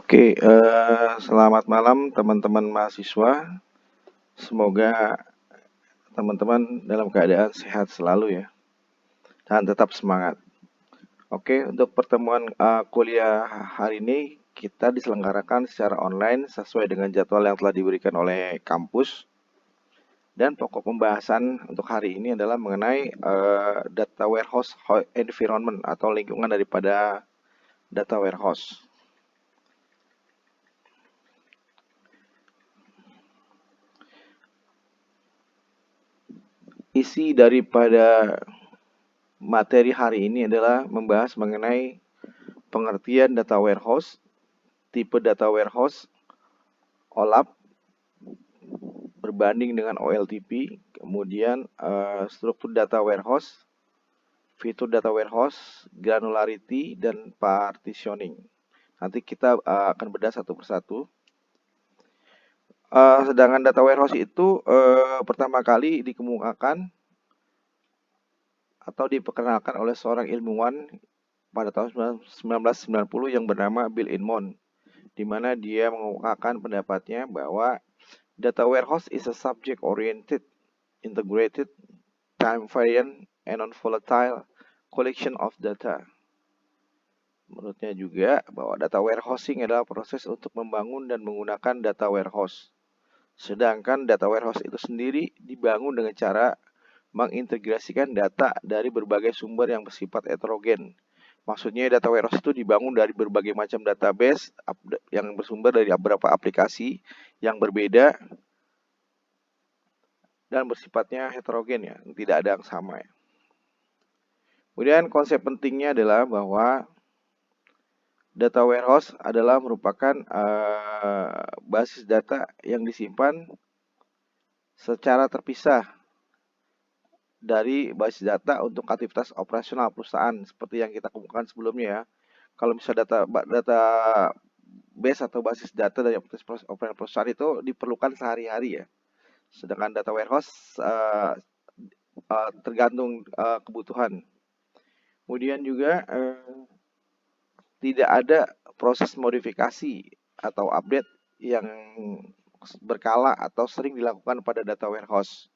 Oke, selamat malam teman-teman mahasiswa. Semoga teman-teman dalam keadaan sehat selalu ya, dan tetap semangat. Oke, untuk pertemuan kuliah hari ini kita diselenggarakan secara online sesuai dengan jadwal yang telah diberikan oleh kampus. Dan pokok pembahasan untuk hari ini adalah mengenai data warehouse environment atau lingkungan daripada data warehouse. Isi daripada materi hari ini adalah membahas mengenai pengertian data warehouse, tipe data warehouse, OLAP, berbanding dengan OLTP, kemudian struktur data warehouse, fitur data warehouse, granularity, dan partitioning. Nanti kita akan bedah satu persatu. Sedangkan data warehouse itu pertama kali dikemukakan atau diperkenalkan oleh seorang ilmuwan pada tahun 1990 yang bernama Bill Inmon, di mana dia mengemukakan pendapatnya bahwa data warehouse is a subject-oriented, integrated, time-variant, and non-volatile collection of data. Menurutnya juga bahwa data warehousing adalah proses untuk membangun dan menggunakan data warehouse. Sedangkan data warehouse itu sendiri dibangun dengan cara mengintegrasikan data dari berbagai sumber yang bersifat heterogen. Maksudnya data warehouse itu dibangun dari berbagai macam database yang bersumber dari beberapa aplikasi yang berbeda dan bersifatnya heterogen ya, tidak ada yang sama ya. Kemudian konsep pentingnya adalah bahwa data warehouse adalah merupakan basis data yang disimpan secara terpisah dari basis data untuk aktivitas operasional perusahaan seperti yang kita kemukakan sebelumnya ya. Kalau misalnya data base atau basis data dari aktivitas operasional perusahaan itu diperlukan sehari-hari ya. Sedangkan data warehouse tergantung kebutuhan. Kemudian juga tidak ada proses modifikasi atau update yang berkala atau sering dilakukan pada data warehouse.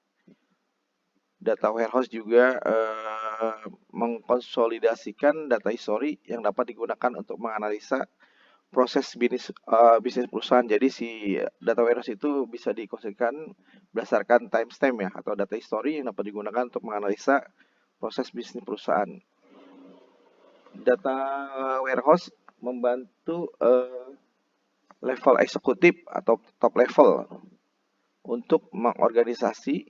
Data warehouse juga mengkonsolidasikan data history yang dapat digunakan untuk menganalisa proses bisnis perusahaan. Jadi si data warehouse itu bisa dikonstruksikan berdasarkan timestamp ya, atau data history yang dapat digunakan untuk menganalisa proses bisnis perusahaan. Data warehouse membantu level eksekutif atau top level untuk mengorganisasi,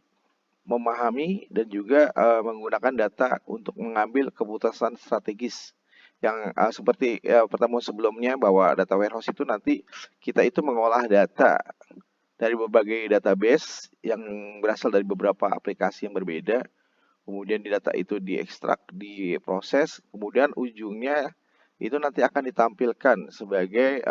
memahami, dan juga menggunakan data untuk mengambil keputusan strategis yang seperti pertemuan sebelumnya bahwa data warehouse itu nanti kita itu mengolah data dari berbagai database yang berasal dari beberapa aplikasi yang berbeda, kemudian di data itu diekstrak, diproses, kemudian ujungnya itu nanti akan ditampilkan sebagai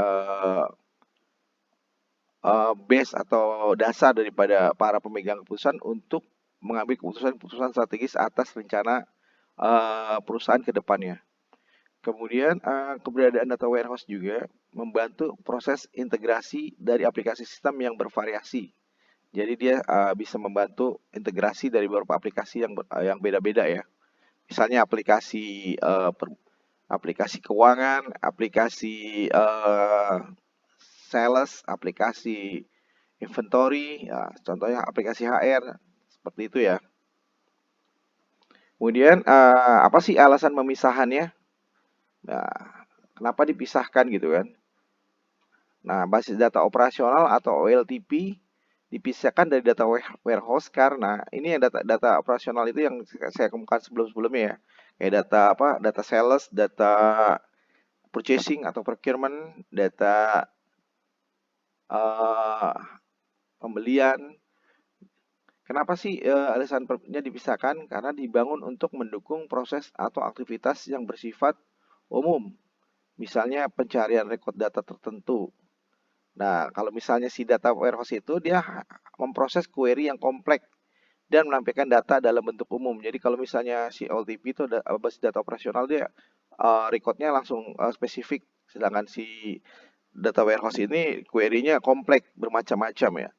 base atau dasar daripada para pemegang keputusan untuk mengambil keputusan strategis atas rencana perusahaan ke depannya. Kemudian keberadaan data warehouse juga membantu proses integrasi dari aplikasi sistem yang bervariasi. Jadi dia bisa membantu integrasi dari beberapa aplikasi yang beda-beda ya. Misalnya aplikasi aplikasi keuangan, aplikasi sales, aplikasi inventory, ya, contohnya aplikasi HR, seperti itu ya. Kemudian apa sih alasan pemisahannya? Nah, kenapa dipisahkan gitu kan? Nah, basis data operasional atau OLTP dipisahkan dari data warehouse karena ini yang data operasional itu yang saya kemukakan sebelum-sebelumnya ya. Kayak data apa? Data sales, data purchasing atau procurement, data pembelian. Kenapa sih alasannya dipisahkan? Karena dibangun untuk mendukung proses atau aktivitas yang bersifat umum. Misalnya pencarian rekod data tertentu. Nah, kalau misalnya si data warehouse itu dia memproses query yang kompleks dan menampilkan data dalam bentuk umum. Jadi kalau misalnya si OLTP itu basis data operasional dia recordnya langsung spesifik, sedangkan si data warehouse ini query-nya kompleks, bermacam-macam ya.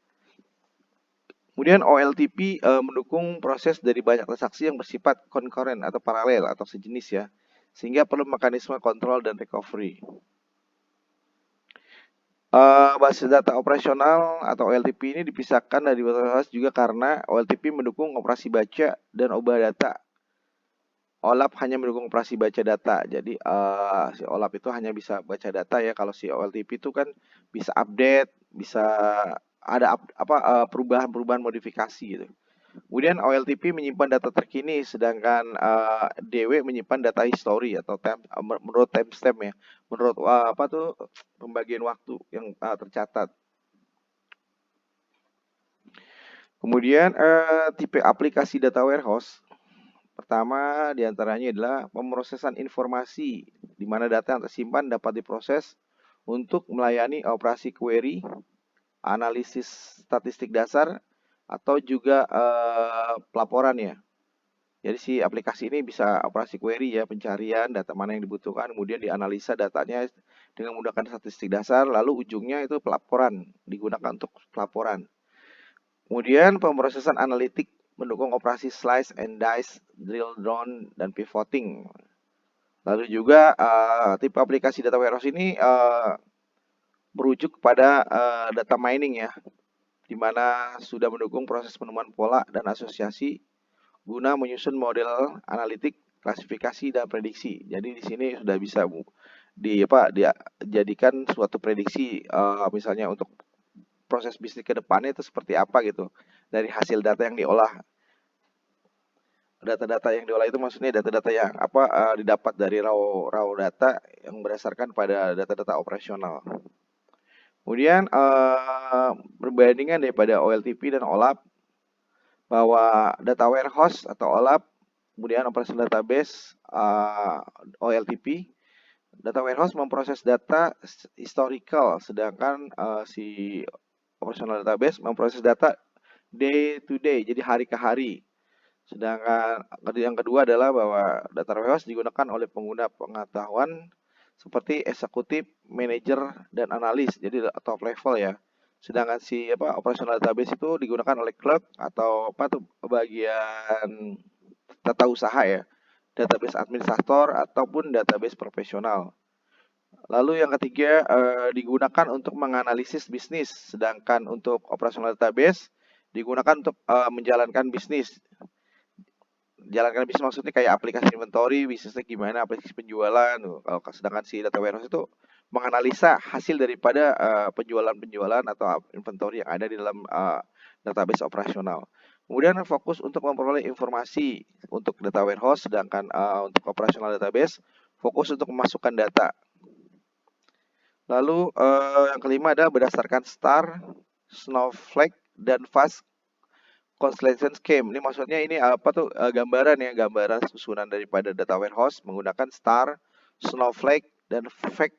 Kemudian OLTP mendukung proses dari banyak transaksi yang bersifat concurrent atau paralel atau sejenis ya, sehingga perlu mekanisme kontrol dan recovery. Basis data operasional atau OLTP ini dipisahkan dari warehouse juga karena OLTP mendukung operasi baca dan ubah data. OLAP hanya mendukung operasi baca data. Jadi si OLAP itu hanya bisa baca data ya. Kalau si OLTP itu kan bisa update, bisa ada perubahan-perubahan modifikasi gitu. Kemudian OLTP menyimpan data terkini, sedangkan DW menyimpan data history atau menurut timestamp ya, menurut pembagian waktu yang tercatat. Kemudian tipe aplikasi data warehouse. Pertama diantaranya adalah pemrosesan informasi, di mana data yang tersimpan dapat diproses untuk melayani operasi query, analisis statistik dasar, atau juga pelaporan ya. Jadi si aplikasi ini bisa operasi query ya, pencarian data mana yang dibutuhkan, kemudian dianalisa datanya dengan menggunakan statistik dasar, lalu ujungnya itu pelaporan, digunakan untuk pelaporan. Kemudian pemrosesan analitik mendukung operasi slice and dice, drill down, dan pivoting. Lalu juga tipe aplikasi data warehouse ini merujuk kepada data mining ya, di mana sudah mendukung proses penemuan pola dan asosiasi guna menyusun model analitik, klasifikasi, dan prediksi. Jadi di sini sudah bisa dijadikan suatu prediksi misalnya untuk proses bisnis ke depannya itu seperti apa gitu dari hasil data yang diolah. Data-data yang diolah itu maksudnya data-data yang didapat dari raw data yang berdasarkan pada data-data operasional. Kemudian perbandingan daripada OLTP dan OLAP, bahwa data warehouse atau OLAP, kemudian operational database OLTP. Data warehouse memproses data historical, sedangkan si operational database memproses data day to day, jadi hari ke hari. Sedangkan yang kedua adalah bahwa data warehouse digunakan oleh pengguna pengetahuan seperti eksekutif, manajer, dan analis, jadi top level ya. Sedangkan si operational database itu digunakan oleh clerk atau bagian tata usaha ya, database administrator ataupun database profesional. Lalu yang ketiga digunakan untuk menganalisis bisnis, sedangkan untuk operational database digunakan untuk menjalankan bisnis. Jalankan bisnis maksudnya kayak aplikasi inventory, bisnisnya gimana, aplikasi penjualan. Sedangkan si data warehouse itu menganalisa hasil daripada penjualan-penjualan atau inventory yang ada di dalam database operasional. Kemudian fokus untuk memperoleh informasi untuk data warehouse, sedangkan untuk operational database fokus untuk memasukkan data. Lalu yang kelima adalah berdasarkan star, snowflake, dan fast constellation scheme. Ini maksudnya ini gambaran ya, gambaran susunan daripada data warehouse menggunakan star, snowflake, dan fast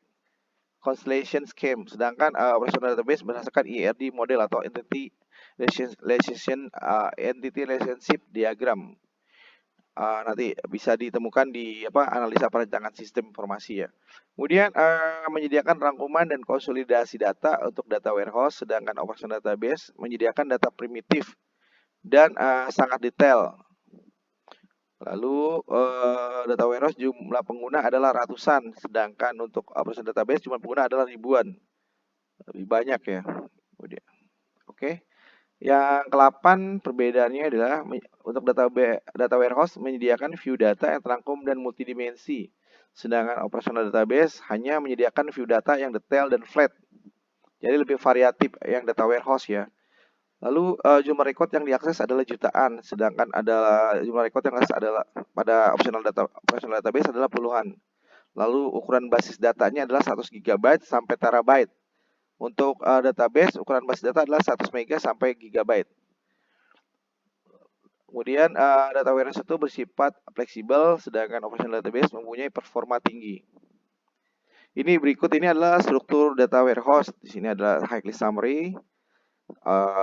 constellation scheme. Sedangkan operational database berdasarkan ERD model atau entity relationship diagram. Nanti bisa ditemukan di analisa perencanaan sistem informasi ya. Kemudian menyediakan rangkuman dan konsolidasi data untuk data warehouse, sedangkan operational database menyediakan data primitif dan sangat detail. Lalu data warehouse jumlah pengguna adalah ratusan, sedangkan untuk operational database jumlah pengguna adalah ribuan, lebih banyak ya. Kemudian, oke. Yang ke-8 perbedaannya adalah untuk data warehouse menyediakan view data yang terangkum dan multidimensi, sedangkan operational database hanya menyediakan view data yang detail dan flat. Jadi lebih variatif yang data warehouse ya. Lalu jumlah record yang diakses adalah jutaan, sedangkan jumlah record yang diakses adalah pada operational database adalah puluhan. Lalu ukuran basis datanya adalah 100 GB sampai terabyte. Untuk database, ukuran basis data adalah 100 MB sampai gigabyte. Kemudian data warehouse itu bersifat fleksibel, sedangkan operational database mempunyai performa tinggi. Ini berikut ini adalah struktur data warehouse. Di sini adalah high list summary,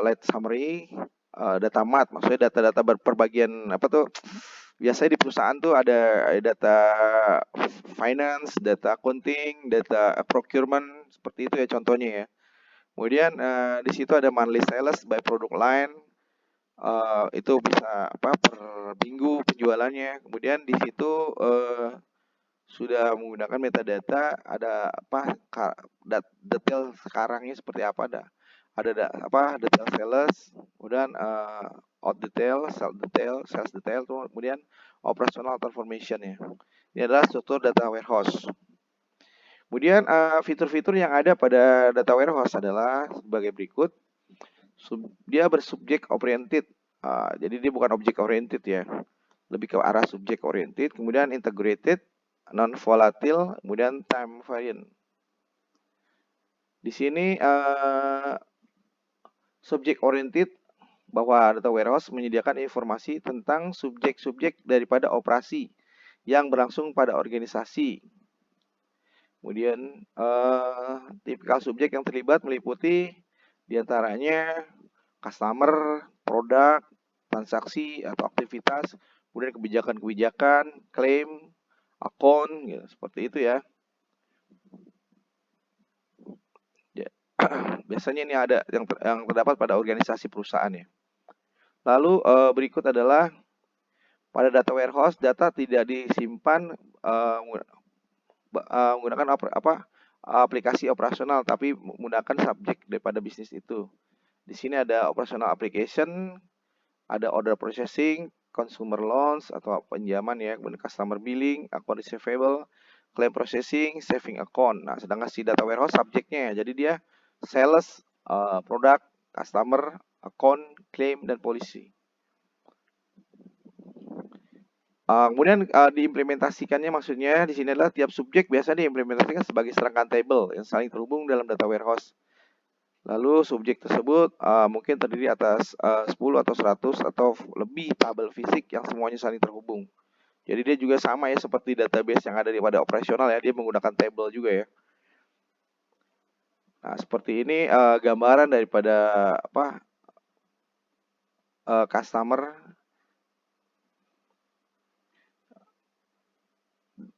light summary, data mart, maksudnya data-data berbagian Biasanya di perusahaan tuh ada data finance, data accounting, data procurement, seperti itu ya contohnya ya. Kemudian di situ ada monthly sales by product line, itu bisa apa per minggu penjualannya. Kemudian di situ sudah menggunakan metadata, ada apa detail sekarangnya seperti apa, apa detail sales, kemudian out detail, sales detail, kemudian operational transformation ya. Ini adalah struktur data warehouse. Kemudian fitur-fitur yang ada pada data warehouse adalah sebagai berikut. Dia bersubjek oriented. Jadi dia bukan objek oriented ya. Lebih ke arah subjek oriented. Kemudian integrated, non volatile, kemudian time variant. Di sini subjek oriented bahwa data warehouse menyediakan informasi tentang subjek-subjek daripada operasi yang berlangsung pada organisasi. Kemudian tipikal subjek yang terlibat meliputi diantaranya customer, produk, transaksi atau aktivitas, kemudian kebijakan-kebijakan, klaim, akun, ya, seperti itu ya. Biasanya ini ada yang terdapat pada organisasi perusahaan ya. Lalu berikut adalah pada data warehouse, data tidak disimpan menggunakan aplikasi operasional, tapi menggunakan subjek daripada bisnis itu. Di sini ada operational application, ada order processing, consumer loans atau pinjaman ya, kemudian customer billing, account receivable, claim processing, saving account. Nah, sedangkan si data warehouse subjeknya ya, jadi dia sales, produk, customer, account, claim, dan policy. Kemudian diimplementasikannya maksudnya di sini adalah tiap subjek biasa diimplementasikan sebagai serangkaian table yang saling terhubung dalam data warehouse. Lalu subjek tersebut mungkin terdiri atas 10 atau 100 atau lebih tabel fisik yang semuanya saling terhubung. Jadi dia juga sama ya seperti database yang ada pada operasional ya, dia menggunakan table juga ya. Nah, seperti ini gambaran daripada apa customer.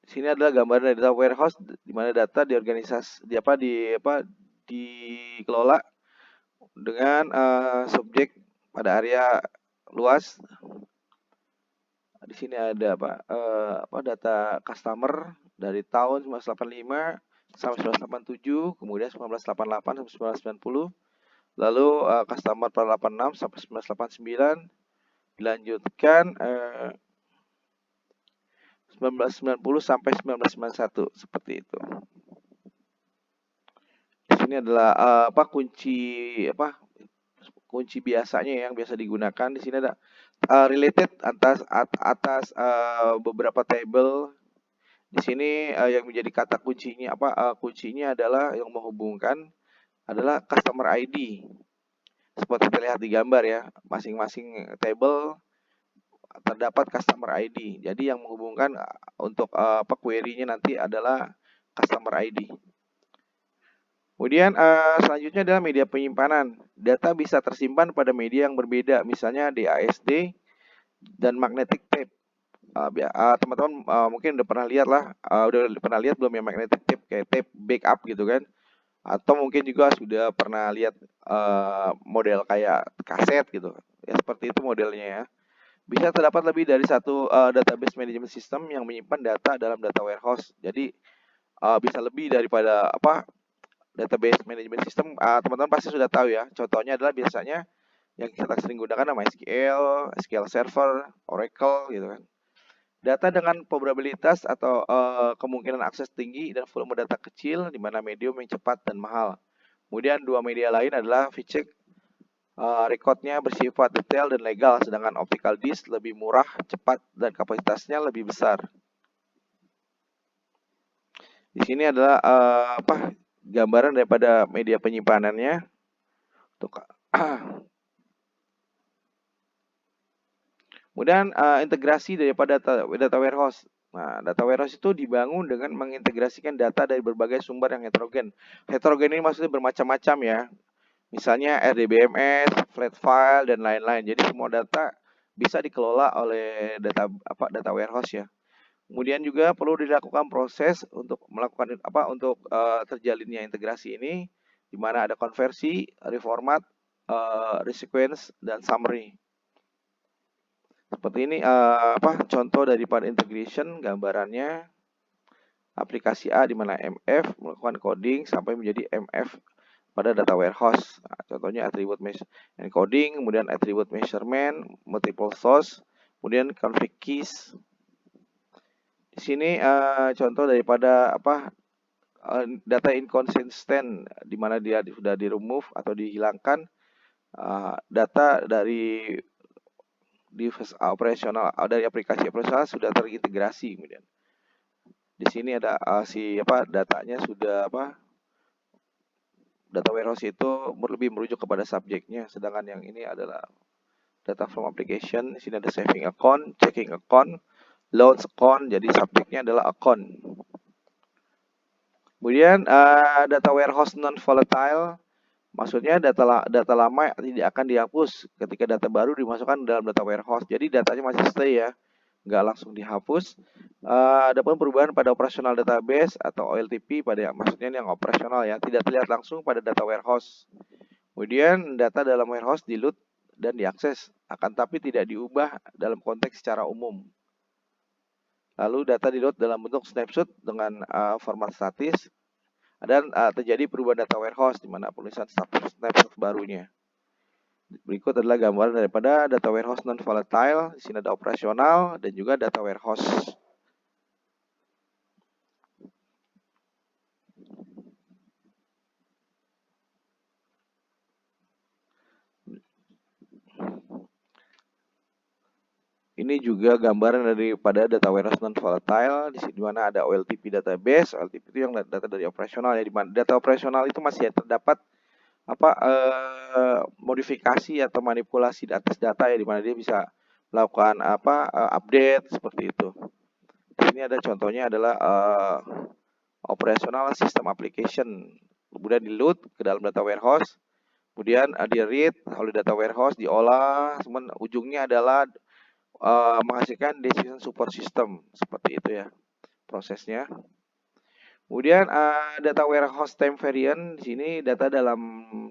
Sini adalah gambaran dari data warehouse di mana data dikelola dengan subjek pada area luas. Di sini ada data customer dari tahun 1985 sampai 1987, kemudian 1988 sampai 1990. Lalu customer pada 86 sampai 1989, dilanjutkan 1990 sampai 1991 seperti itu. Di sini adalah kunci biasanya yang biasa digunakan. Di sini ada related atas beberapa table. Di sini yang menjadi kata kuncinya kuncinya adalah yang menghubungkan adalah customer ID. Seperti terlihat di gambar ya, masing-masing table terdapat customer ID. Jadi yang menghubungkan untuk query-nya nanti adalah customer ID. Kemudian selanjutnya adalah media penyimpanan. Data bisa tersimpan pada media yang berbeda, misalnya DASD dan magnetic tape. Teman-teman mungkin udah pernah lihat lah, udah pernah lihat belum ya magnetic tape, kayak tape backup gitu kan? Atau mungkin juga sudah pernah lihat model kayak kaset gitu. Ya seperti itu modelnya ya. Bisa terdapat lebih dari satu database management system yang menyimpan data dalam data warehouse. Jadi bisa lebih daripada database management system. Teman-teman pasti sudah tahu ya. Contohnya adalah biasanya yang kita sering gunakan MySQL, SQL Server, Oracle gitu kan. Data dengan probabilitas atau kemungkinan akses tinggi dan volume data kecil di mana medium yang cepat dan mahal. Kemudian dua media lain adalah VCheck, recordnya bersifat detail dan legal, sedangkan optical disk lebih murah, cepat, dan kapasitasnya lebih besar. Di sini adalah gambaran daripada media penyimpanannya. Kemudian integrasi daripada data warehouse. Nah, data warehouse itu dibangun dengan mengintegrasikan data dari berbagai sumber yang heterogen. Heterogen ini maksudnya bermacam-macam ya. Misalnya RDBMS, flat file, dan lain-lain. Jadi semua data bisa dikelola oleh data warehouse ya. Kemudian juga perlu dilakukan proses untuk melakukan terjalinnya integrasi ini, di mana ada konversi, reformat, resequence, dan summary. Seperti ini contoh daripada integration gambarannya. Aplikasi A di mana MF melakukan coding sampai menjadi MF pada data warehouse. Nah, contohnya attribute encoding, kemudian attribute measurement, multiple source, kemudian config keys. Di sini contoh daripada data inconsistent, di mana dia sudah di remove atau dihilangkan data dari device operasional dari aplikasi operasional sudah terintegrasi. Kemudian di sini ada datanya sudah data warehouse itu lebih merujuk kepada subjeknya, sedangkan yang ini adalah data from application. Di sini ada saving account, checking account, launch account, jadi subjeknya adalah account. Kemudian data warehouse non volatile, maksudnya data lama tidak akan dihapus ketika data baru dimasukkan dalam data warehouse. Jadi datanya masih stay ya, nggak langsung dihapus. Adapun perubahan pada operasional database atau OLTP pada maksudnya yang operasional ya, tidak terlihat langsung pada data warehouse. Kemudian data dalam warehouse di-load dan diakses, akan tapi tidak diubah dalam konteks secara umum. Lalu data di-load dalam bentuk snapshot dengan format statis, dan terjadi perubahan data warehouse di mana penulisan snapshot barunya. Berikut adalah gambaran daripada data warehouse non volatile. Di sini ada operasional dan juga data warehouse. Ini juga gambaran daripada data warehouse non volatile, di mana ada OLTP database. OLTP itu yang data dari operasional ya, di mana data operasional itu masih terdapat modifikasi atau manipulasi di atas data ya, di mana dia bisa melakukan update seperti itu. Di sini ada contohnya adalah operational system application, kemudian di load ke dalam data warehouse, kemudian di read oleh data warehouse, diolah, kemudian ujungnya adalah menghasilkan decision support system, seperti itu ya prosesnya. Kemudian data warehouse time variant, di sini data dalam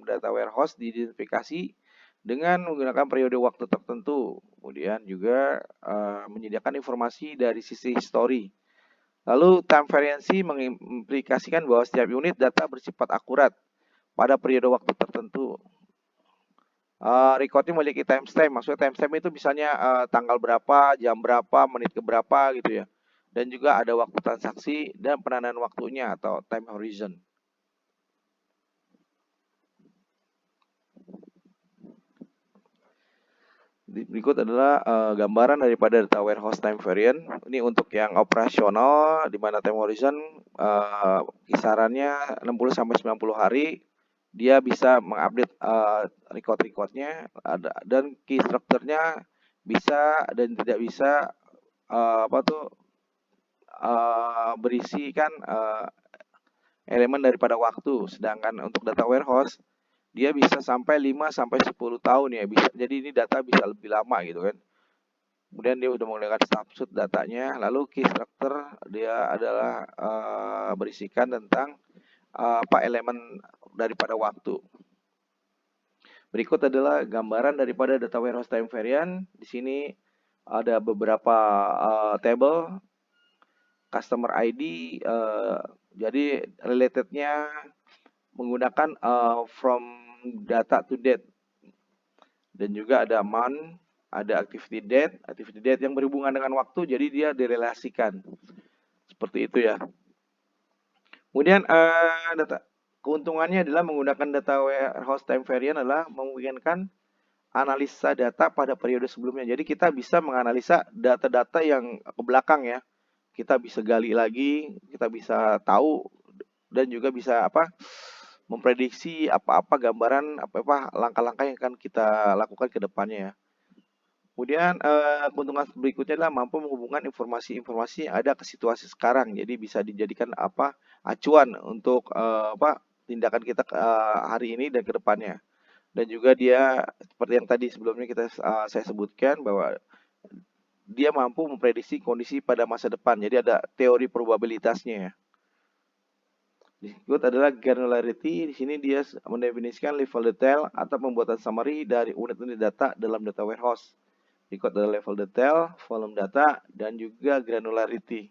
data warehouse diidentifikasi dengan menggunakan periode waktu tertentu. Kemudian juga menyediakan informasi dari sisi history. Lalu time variancy mengimplikasikan bahwa setiap unit data bersifat akurat pada periode waktu tertentu. Recordnya memiliki timestamp, maksudnya timestamp itu misalnya tanggal berapa, jam berapa, menit ke berapa gitu ya. Dan juga ada waktu transaksi dan penandaan waktunya atau time horizon. Berikut adalah gambaran daripada data warehouse time variant. Ini untuk yang operasional, di mana time horizon kisarannya 60-90 hari. Dia bisa mengupdate record-recordnya, dan key structure-nya bisa dan tidak bisa berisikan elemen daripada waktu. Sedangkan untuk data warehouse dia bisa sampai 5-10 tahun ya, bisa. Jadi ini data bisa lebih lama gitu kan. Kemudian dia sudah menggunakan snapshot datanya, lalu key structure dia adalah berisikan tentang elemen daripada waktu. Berikut adalah gambaran daripada data warehouse time variant. Di sini ada beberapa table customer ID, jadi relatednya menggunakan from data to date, dan juga ada month, ada activity date yang berhubungan dengan waktu, jadi dia direlasikan seperti itu ya. Kemudian keuntungannya adalah menggunakan data warehouse time variant adalah memungkinkan analisa data pada periode sebelumnya. Jadi kita bisa menganalisa data-data yang ke belakang ya. Kita bisa gali lagi, kita bisa tahu, dan juga bisa memprediksi apa-apa gambaran, langkah-langkah yang akan kita lakukan ke depannya ya. Kemudian keuntungan berikutnya adalah mampu menghubungkan informasi-informasi yang ada ke situasi sekarang. Jadi bisa dijadikan acuan untuk tindakan kita hari ini dan ke depannya. Dan juga dia seperti yang tadi sebelumnya saya sebutkan bahwa dia mampu memprediksi kondisi pada masa depan. Jadi ada teori probabilitasnya ya. Berikut adalah granularity. Di sini dia mendefinisikan level detail atau pembuatan summary dari unit-unit data dalam data warehouse. Berikut adalah level detail, volume data, dan juga granularity.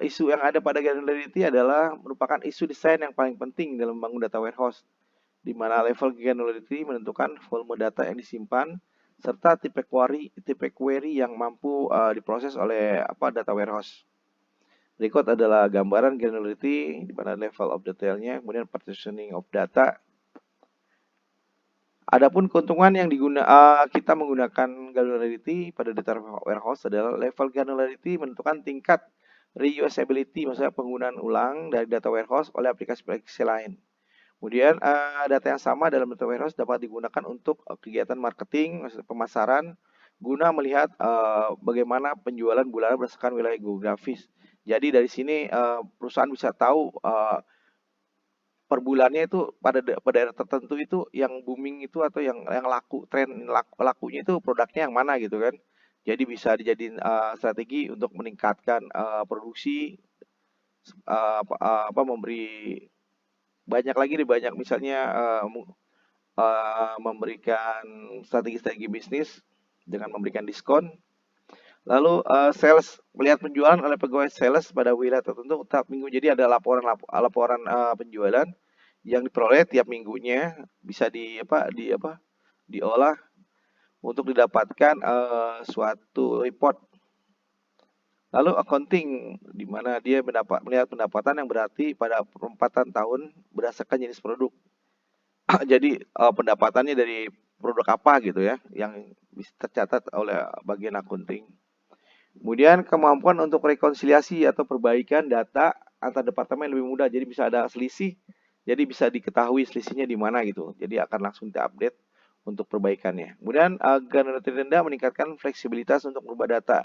Isu yang ada pada granularity adalah merupakan isu desain yang paling penting dalam membangun data warehouse, di mana level granularity menentukan volume data yang disimpan serta tipe query yang mampu diproses oleh data warehouse. Berikut adalah gambaran granularity di mana level of detailnya, kemudian partitioning of data. Adapun keuntungan yang kita menggunakan granularity pada data warehouse adalah level granularity menentukan tingkat reusability, maksudnya penggunaan ulang dari data warehouse oleh aplikasi-aplikasi lain. Kemudian data yang sama dalam data warehouse dapat digunakan untuk kegiatan marketing, maksudnya pemasaran, guna melihat bagaimana penjualan bulanan berdasarkan wilayah geografis. Jadi dari sini perusahaan bisa tahu per bulannya itu pada daerah tertentu itu yang booming itu atau yang laku, tren lakunya itu produknya yang mana gitu kan. Jadi bisa dijadiin strategi untuk meningkatkan produksi, memberi banyak misalnya memberikan strategi-strategi bisnis dengan memberikan diskon. Lalu sales, melihat penjualan oleh pegawai sales pada wilayah tertentu tiap minggu. Jadi ada laporan penjualan yang diperoleh tiap minggunya, bisa diolah untuk didapatkan suatu report. Lalu accounting, di mana dia melihat pendapatan yang berarti pada perempatan tahun berdasarkan jenis produk. Jadi pendapatannya dari produk apa gitu ya, yang bisa tercatat oleh bagian accounting. Kemudian kemampuan untuk rekonsiliasi atau perbaikan data antar departemen lebih mudah. Jadi bisa ada selisih, jadi bisa diketahui selisihnya di mana gitu. Jadi akan langsung diupdate untuk perbaikannya. Kemudian granularity rendah meningkatkan fleksibilitas untuk merubah data.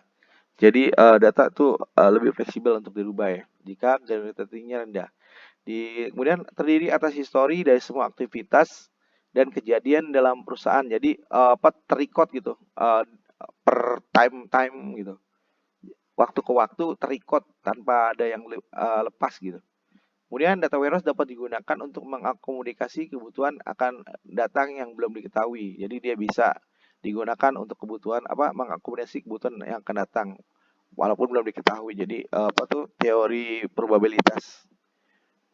Jadi data itu lebih fleksibel untuk dirubah ya, jika granularity-nya rendah. Kemudian terdiri atas histori dari semua aktivitas dan kejadian dalam perusahaan. Jadi terrecord gitu per time gitu. Waktu ke waktu terrecord tanpa ada yang lepas gitu. Kemudian data warehouse dapat digunakan untuk mengakomodasi kebutuhan akan datang yang belum diketahui. Jadi dia bisa digunakan untuk kebutuhan mengakomodasi kebutuhan yang akan datang walaupun belum diketahui. Jadi teori probabilitas.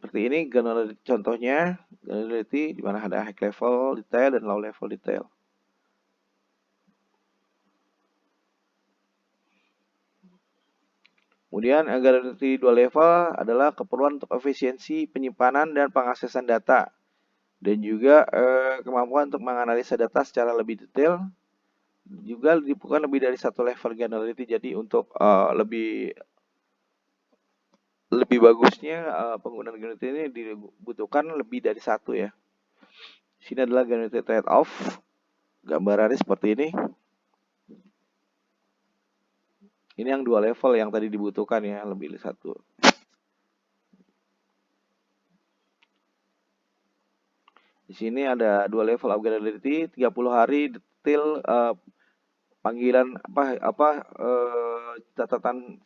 Seperti ini contohnya granularity di mana ada high level detail dan low level detail. Kemudian granularity 2 level adalah keperluan untuk efisiensi penyimpanan dan pengaksesan data, dan juga kemampuan untuk menganalisa data secara lebih detail. Juga dibutuhkan lebih dari satu level granularity. Jadi untuk lebih bagusnya penggunaan granularity ini dibutuhkan lebih dari satu ya. Sini adalah granularity trade-off. Gambarannya seperti ini. Ini yang 2 level yang tadi dibutuhkan ya, lebih dari satu. Di sini ada 2 level of granularity, 30 hari detail panggilan catatan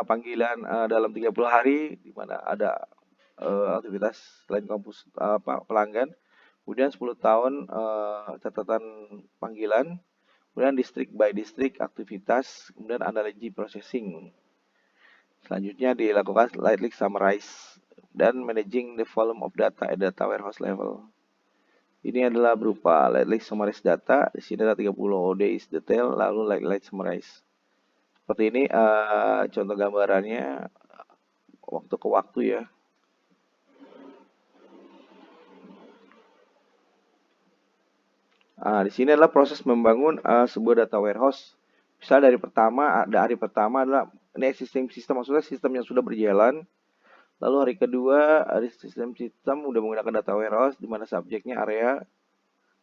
panggilan dalam 30 hari di mana ada aktivitas selain kampus pelanggan. Kemudian 10 tahun catatan panggilan. Kemudian district by district aktivitas, kemudian analogy processing. Selanjutnya dilakukan lightly summarize dan managing the volume of data at data warehouse level. Ini adalah berupa lightly summarize data. Di sini ada 30 days detail, lalu lightly summarize. Seperti ini contoh gambarannya waktu ke waktu ya. Di sini adalah proses membangun sebuah data warehouse. Misal dari hari pertama adalah ini existing system, maksudnya sistem yang sudah berjalan. Lalu hari kedua ada sistem udah menggunakan data warehouse di mana subjeknya area.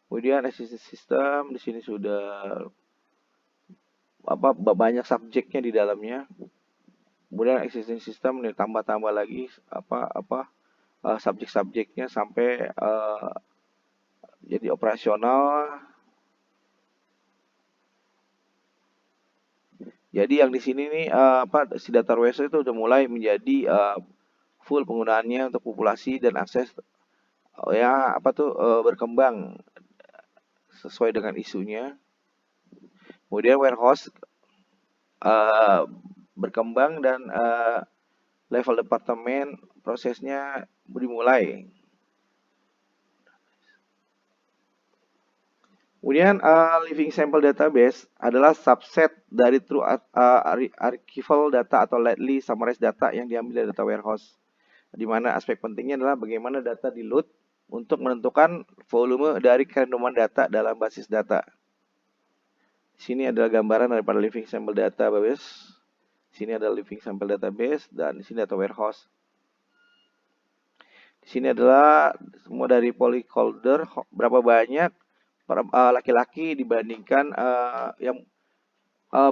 Kemudian existing system di sini sudah banyak subjeknya di dalamnya. Kemudian existing system ditambah lagi subjek-subjeknya sampai jadi operasional. Jadi yang di sini nih si data warehouse itu udah mulai menjadi full penggunaannya untuk populasi dan akses berkembang sesuai dengan isunya. Kemudian warehouse uh, berkembang dan level departemen prosesnya dimulai. Kemudian living sample database adalah subset dari true archival data atau lightly summarized data yang diambil dari data warehouse. Di mana aspek pentingnya adalah bagaimana data di load untuk menentukan volume dari kerandoman data dalam basis data. Sini adalah gambaran daripada living sample database. Sini adalah living sample database dan di sini data warehouse. Di sini adalah semua dari polyholder berapa banyak laki-laki dibandingkan yang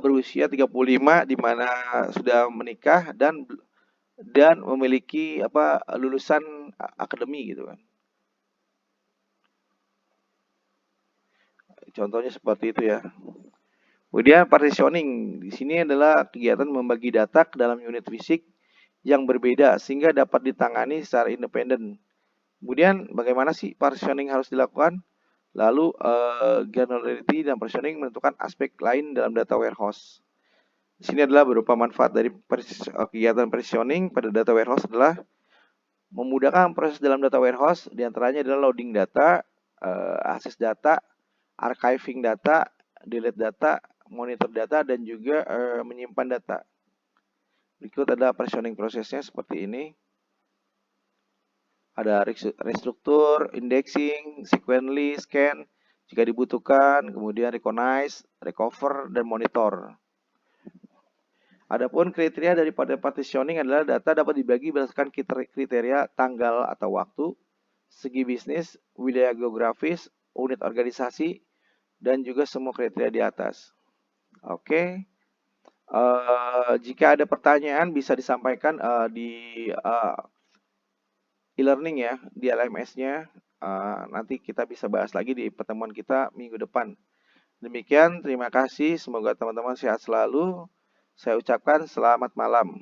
berusia 35 di mana sudah menikah dan memiliki lulusan akademi gitu kan. Contohnya seperti itu ya. Kemudian partitioning di sini adalah kegiatan membagi data ke dalam unit fisik yang berbeda sehingga dapat ditangani secara independen. Kemudian bagaimana sih partitioning harus dilakukan? Lalu granularity dan partitioning menentukan aspek lain dalam data warehouse. Di sini adalah berupa manfaat dari kegiatan partitioning pada data warehouse adalah memudahkan proses dalam data warehouse, diantaranya adalah loading data, akses data, archiving data, delete data, monitor data, dan juga menyimpan data. Berikut ada partitioning prosesnya seperti ini. Ada restruktur, indexing, sequentially, scan, jika dibutuhkan, kemudian recognize, recover, dan monitor. Adapun kriteria daripada partitioning adalah data dapat dibagi berdasarkan kriteria tanggal atau waktu, segi bisnis, wilayah geografis, unit organisasi, dan juga semua kriteria di atas. Oke. Jika ada pertanyaan bisa disampaikan di e-learning ya, di LMS-nya. Nanti kita bisa bahas lagi di pertemuan kita minggu depan. Demikian, terima kasih. Semoga teman-teman sehat selalu. Saya ucapkan selamat malam.